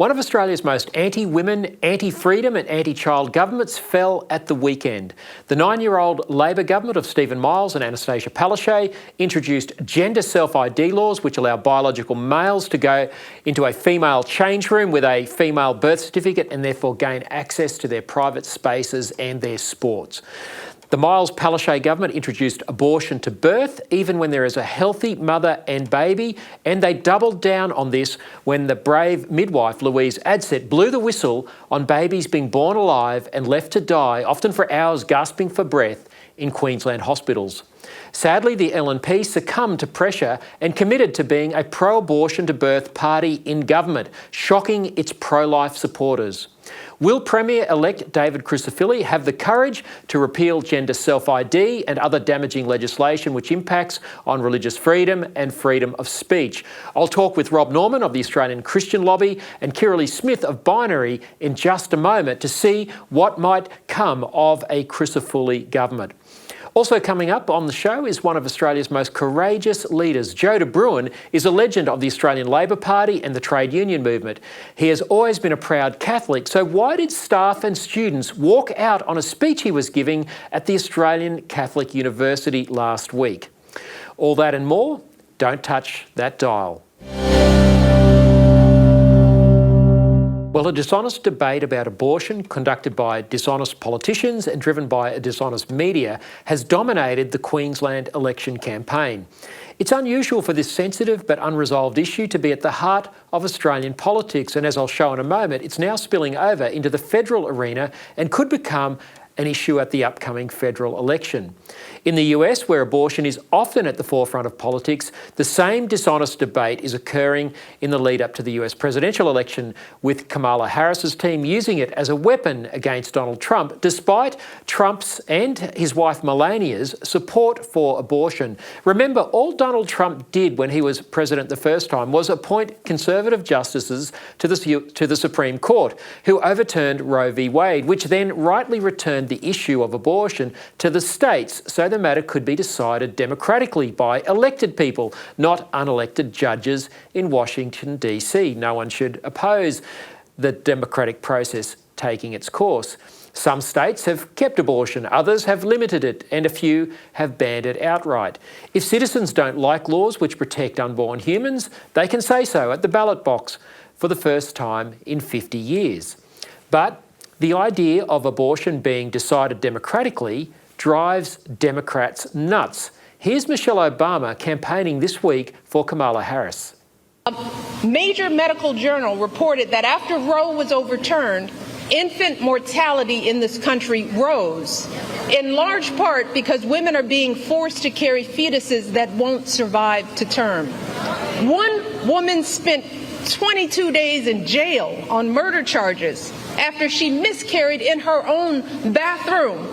One of Australia's most anti-women, anti-freedom and anti-child governments fell at the weekend. The 9-year-old Labor government of Stephen Miles and Anastasia Palaszczuk introduced gender self-ID laws which allow biological males to go into a female change room with a female birth certificate and therefore gain access to their private spaces and their sports. The Miles-Palaszczuk government introduced abortion to birth, even when there is a healthy mother and baby, and they doubled down on this when the brave midwife, Louise Adset, blew the whistle on babies being born alive and left to die, often for hours gasping for breath, in Queensland hospitals. Sadly, the LNP succumbed to pressure and committed to being a pro-abortion to birth party in government, shocking its pro-life supporters. Will Premier-elect David Crisafulli have the courage to repeal gender self-ID and other damaging legislation which impacts on religious freedom and freedom of speech? I'll talk with Rob Norman of the Australian Christian Lobby and Kirralie Smith of Binary in just a moment to see what might come of a Crisafulli government. Also coming up on the show is one of Australia's most courageous leaders. Joe de Bruin is a legend of the Australian Labor Party and the trade union movement. He has always been a proud Catholic, so why did staff and students walk out on a speech he was giving at the Australian Catholic University last week? All that and more, don't touch that dial. Well, a dishonest debate about abortion conducted by dishonest politicians and driven by a dishonest media has dominated the Queensland election campaign. It's unusual for this sensitive but unresolved issue to be at the heart of Australian politics, and as I'll show in a moment, it's now spilling over into the federal arena and could become an issue at the upcoming federal election. In the US, where abortion is often at the forefront of politics, the same dishonest debate is occurring in the lead up to the US presidential election, with Kamala Harris's team using it as a weapon against Donald Trump, despite Trump's and his wife Melania's support for abortion. Remember, all Donald Trump did when he was president the first time was appoint conservative justices to the Supreme Court, who overturned Roe v. Wade, which then rightly returned the issue of abortion to the states so the matter could be decided democratically by elected people, not unelected judges in Washington, D.C. No one should oppose the democratic process taking its course. Some states have kept abortion, others have limited it, and a few have banned it outright. If citizens don't like laws which protect unborn humans, they can say so at the ballot box for the first time in 50 years. But the idea of abortion being decided democratically drives Democrats nuts. Here's Michelle Obama campaigning this week for Kamala Harris. A major medical journal reported that after Roe was overturned, infant mortality in this country rose, in large part because women are being forced to carry fetuses that won't survive to term. One woman spent 22 days in jail on murder charges after she miscarried in her own bathroom.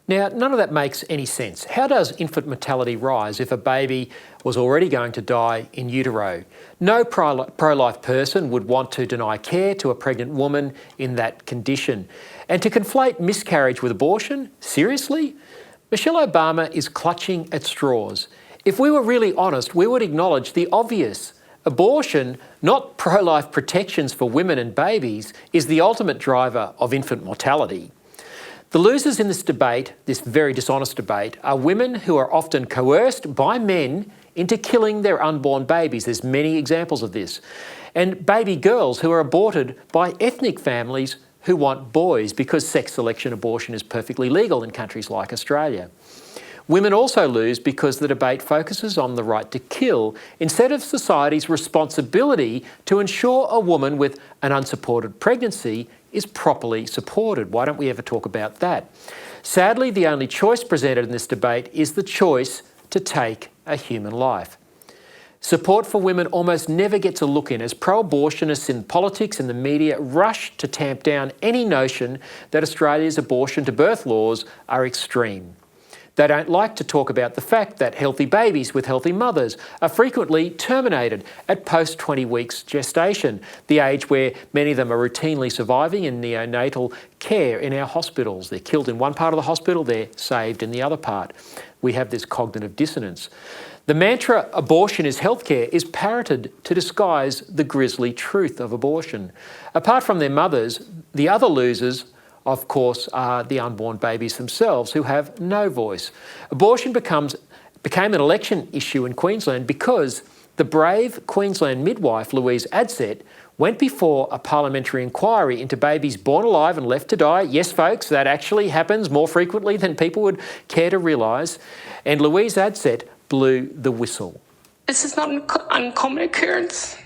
Now, none of that makes any sense. How does infant mortality rise if a baby was already going to die in utero? No pro-life person would want to deny care to a pregnant woman in that condition. And to conflate miscarriage with abortion? Seriously? Michelle Obama is clutching at straws. If we were really honest, we would acknowledge the obvious. Abortion, not pro-life protections for women and babies, is the ultimate driver of infant mortality. The losers in this debate, this very dishonest debate, are women who are often coerced by men into killing their unborn babies. There's many examples of this. And baby girls who are aborted by ethnic families who want boys because sex selection abortion is perfectly legal in countries like Australia. Women also lose because the debate focuses on the right to kill instead of society's responsibility to ensure a woman with an unsupported pregnancy is properly supported. Why don't we ever talk about that? Sadly, the only choice presented in this debate is the choice to take a human life. Support for women almost never gets a look in as pro-abortionists in politics and the media rush to tamp down any notion that Australia's abortion to birth laws are extreme. They don't like to talk about the fact that healthy babies with healthy mothers are frequently terminated at post-20 weeks gestation, the age where many of them are routinely surviving in neonatal care in our hospitals. They're killed in one part of the hospital, they're saved in the other part. We have this cognitive dissonance. The mantra, abortion is healthcare, is parroted to disguise the grisly truth of abortion. Apart from their mothers, the other losers, of course, are the unborn babies themselves, who have no voice. Abortion became an election issue in Queensland because the brave Queensland midwife, Louise Adset, went before a parliamentary inquiry into babies born alive and left to die. Yes, folks, that actually happens more frequently than people would care to realise. And Louise Adset blew the whistle. This is not an uncommon occurrence.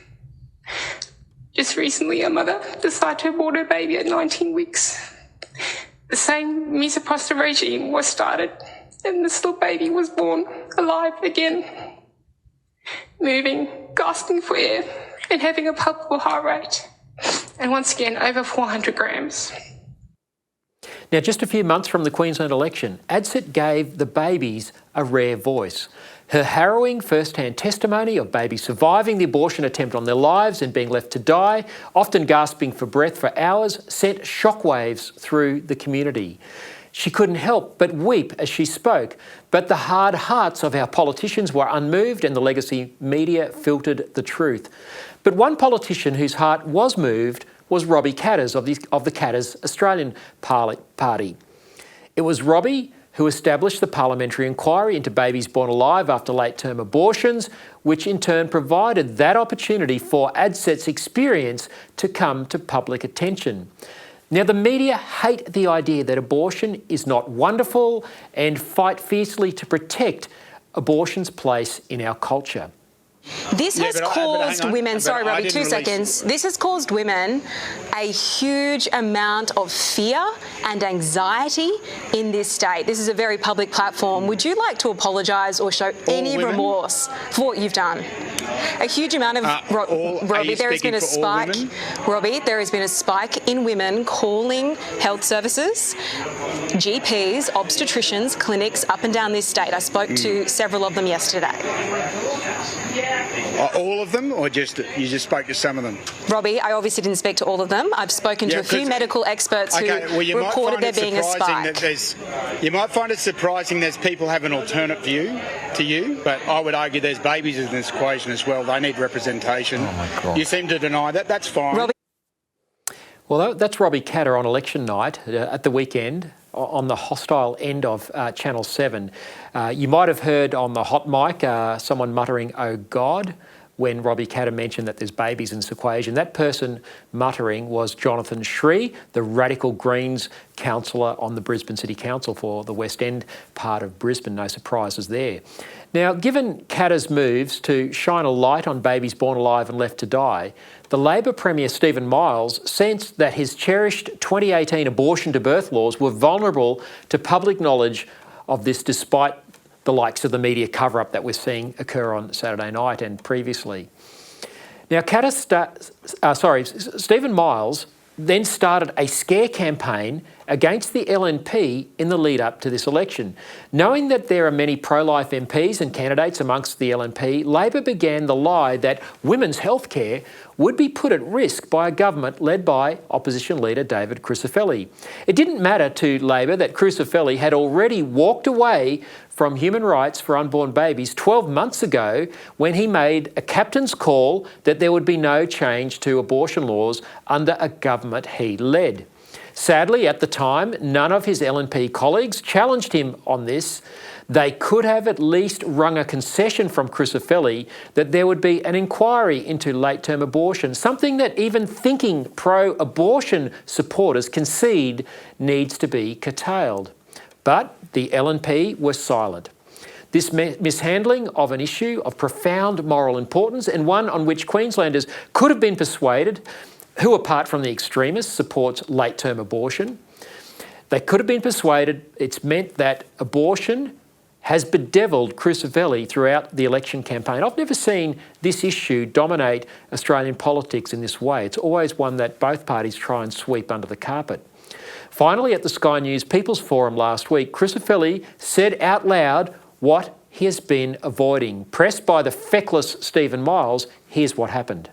Just recently, a mother decided to abort her baby at 19 weeks. The same misoprostol regime was started, and this little baby was born alive again, moving, gasping for air, and having a palpable heart rate, and once again, over 400 grams. Now, just a few months from the Queensland election, Adset gave the babies a rare voice. Her harrowing first-hand testimony of babies surviving the abortion attempt on their lives and being left to die, often gasping for breath for hours, sent shockwaves through the community. She couldn't help but weep as she spoke, but the hard hearts of our politicians were unmoved and the legacy media filtered the truth. But one politician whose heart was moved was Robbie Katters of the Katters Australian Party. It was Robbie who established the parliamentary inquiry into babies born alive after late-term abortions, which in turn provided that opportunity for Adset's experience to come to public attention. Now, the media hate the idea that abortion is not wonderful and fight fiercely to protect abortion's place in our culture. This has caused women, sorry Robbie, 2 seconds. This has caused women a huge amount of fear and anxiety in this state. This is a very public platform. Would you like to apologise or show any remorse for what you've done? A huge amount of, Robbie, there has been a spike. Robbie, there has been a spike in women calling health services, GPs, obstetricians, clinics up and down this state. I spoke to several of them yesterday. All of them, or you just spoke to some of them? Robbie, I obviously didn't speak to all of them. I've spoken to a few medical experts who reported there being a spike. You might find it surprising there's people have an alternate view to you, but I would argue there's babies in this equation as well. They need representation. Oh my God. You seem to deny that. That's fine. Robbie. Well, that's Robbie Katter on election night at the weekend on the hostile end of Channel 7. You might have heard on the hot mic someone muttering, "Oh God," when Robbie Katter mentioned that there's babies in this equation. That person muttering was Jonathan Shree, the Radical Greens councillor on the Brisbane City Council for the West End part of Brisbane. No surprises there. Now, given Katter's moves to shine a light on babies born alive and left to die, the Labor Premier Stephen Miles sensed that his cherished 2018 abortion to birth laws were vulnerable to public knowledge of this, despite the likes of the media cover-up that we're seeing occur on Saturday night and previously. Now, Stephen Miles then started a scare campaign against the LNP in the lead up to this election. Knowing that there are many pro-life MPs and candidates amongst the LNP, Labor began the lie that women's health care would be put at risk by a government led by opposition leader David Crisafulli. It didn't matter to Labor that Crisafulli had already walked away from human rights for unborn babies 12 months ago when he made a captain's call that there would be no change to abortion laws under a government he led. Sadly, at the time, none of his LNP colleagues challenged him on this. They could have at least wrung a concession from Crisafulli that there would be an inquiry into late-term abortion, something that even thinking pro-abortion supporters concede needs to be curtailed. But the LNP were silent. This mishandling of an issue of profound moral importance, and one on which Queenslanders could have been persuaded, who apart from the extremists supports late-term abortion, they could have been persuaded it's meant that abortion has bedevilled Crisafulli throughout the election campaign. I've never seen this issue dominate Australian politics in this way. It's always one that both parties try and sweep under the carpet. Finally, at the Sky News People's Forum last week, Crisafulli said out loud what he has been avoiding. Pressed by the feckless Stephen Miles, here's what happened.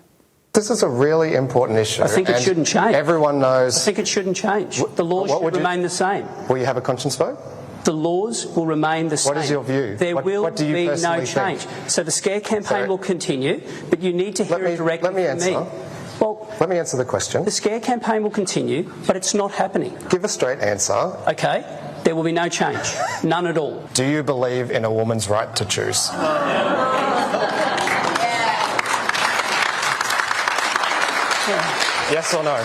This is a really important issue. I think it shouldn't change. Everyone knows. I think it shouldn't change. The law should remain the same. Will you have a conscience vote? The laws will remain the same. What is your view? There will be no change. So the scare campaign will continue, but you need to hear it directly from me. Well, let me answer the question. The scare campaign will continue, but it's not happening. Give a straight answer. Okay, there will be no change. None at all. Do you believe in a woman's right to choose? Yes or no?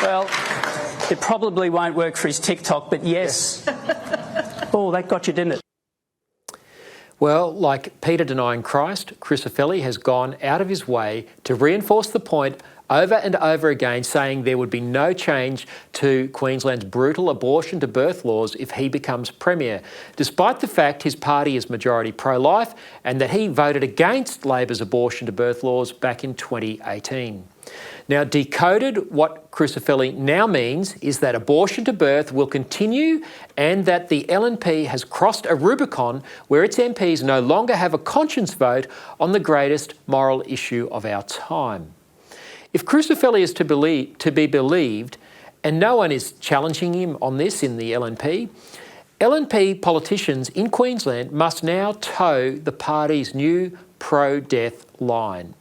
Well, it probably won't work for his TikTok, but yes. Oh, that got you, didn't it? Well, like Peter denying Christ, Crisafulli has gone out of his way to reinforce the point over and over again, saying there would be no change to Queensland's brutal abortion to birth laws if he becomes Premier, despite the fact his party is majority pro-life and that he voted against Labor's abortion to birth laws back in 2018. Now, decoded, what Crisafulli now means is that abortion to birth will continue and that the LNP has crossed a Rubicon where its MPs no longer have a conscience vote on the greatest moral issue of our time. If Crisafulli is to be believed, and no one is challenging him on this in the LNP politicians in Queensland must now toe the party's new pro-death line.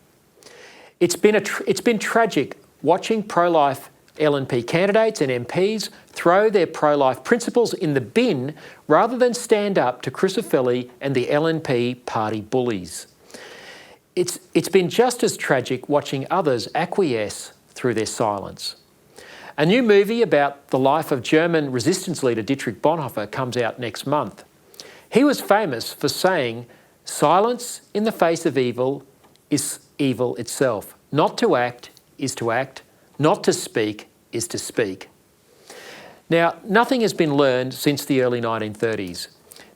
It's been tragic watching pro-life LNP candidates and MPs throw their pro-life principles in the bin rather than stand up to Crisafulli and the LNP party bullies. It's been just as tragic watching others acquiesce through their silence. A new movie about the life of German resistance leader Dietrich Bonhoeffer comes out next month. He was famous for saying, "Silence in the face of evil is evil itself. Not to act is to act. Not to speak is to speak." Now, nothing has been learned since the early 1930s.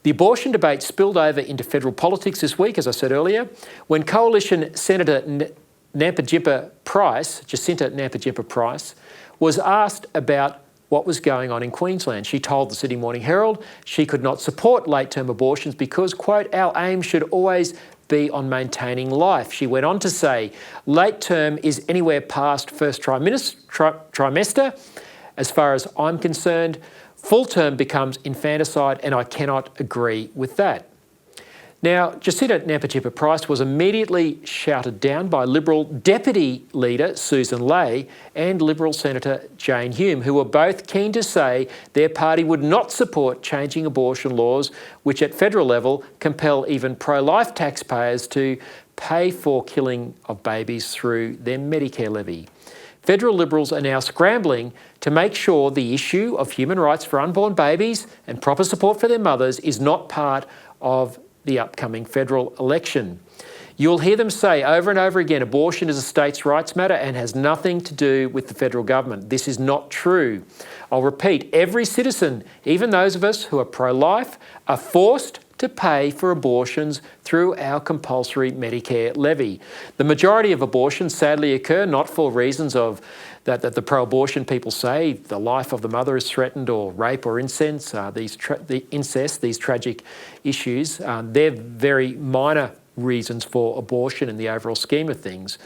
The abortion debate spilled over into federal politics this week, as I said earlier, when Coalition Senator Jacinta Nampijinpa-Price, was asked about what was going on in Queensland. She told the Sydney Morning Herald she could not support late-term abortions because, quote, "our aim should always be on maintaining life." She went on to say, "Late term is anywhere past first trimester. As far as I'm concerned, full term becomes infanticide, and I cannot agree with that." Now, Jacinta Nampijinpa-Price was immediately shouted down by Liberal Deputy Leader Susan Ley and Liberal Senator Jane Hume, who were both keen to say their party would not support changing abortion laws, which at federal level compel even pro-life taxpayers to pay for killing of babies through their Medicare levy. Federal Liberals are now scrambling to make sure the issue of human rights for unborn babies and proper support for their mothers is not part of the upcoming federal election. You'll hear them say over and over again, abortion is a states' rights matter and has nothing to do with the federal government. This is not true. I'll repeat, every citizen, even those of us who are pro-life, are forced to pay for abortions through our compulsory Medicare levy. The majority of abortions sadly occur not for reasons of that the pro-abortion people say the life of the mother is threatened, or rape or incest, these tragic issues. They're very minor reasons for abortion in the overall scheme of things.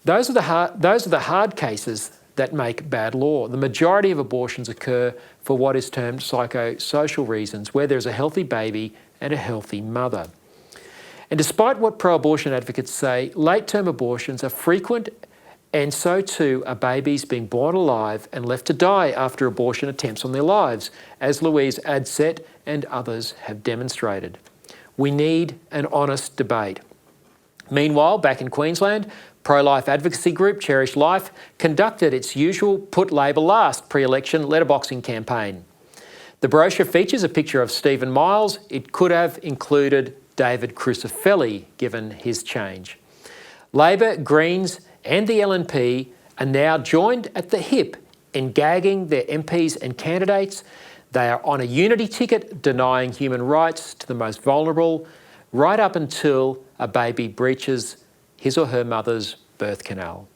Those are the hard cases that make bad law. The majority of abortions occur for what is termed psychosocial reasons, where there's a healthy baby and a healthy mother. And despite what pro-abortion advocates say, late-term abortions are frequent, and so too are babies being born alive and left to die after abortion attempts on their lives, as Louise Adset and others have demonstrated. We need an honest debate. Meanwhile, back in Queensland, pro-life advocacy group Cherish Life conducted its usual Put Labor Last pre-election letterboxing campaign. The brochure features a picture of Stephen Miles. It could have included David Crisafulli, given his change. Labor, Greens and the LNP are now joined at the hip in gagging their MPs and candidates. They are on a unity ticket denying human rights to the most vulnerable, right up until a baby breaches his or her mother's birth canal.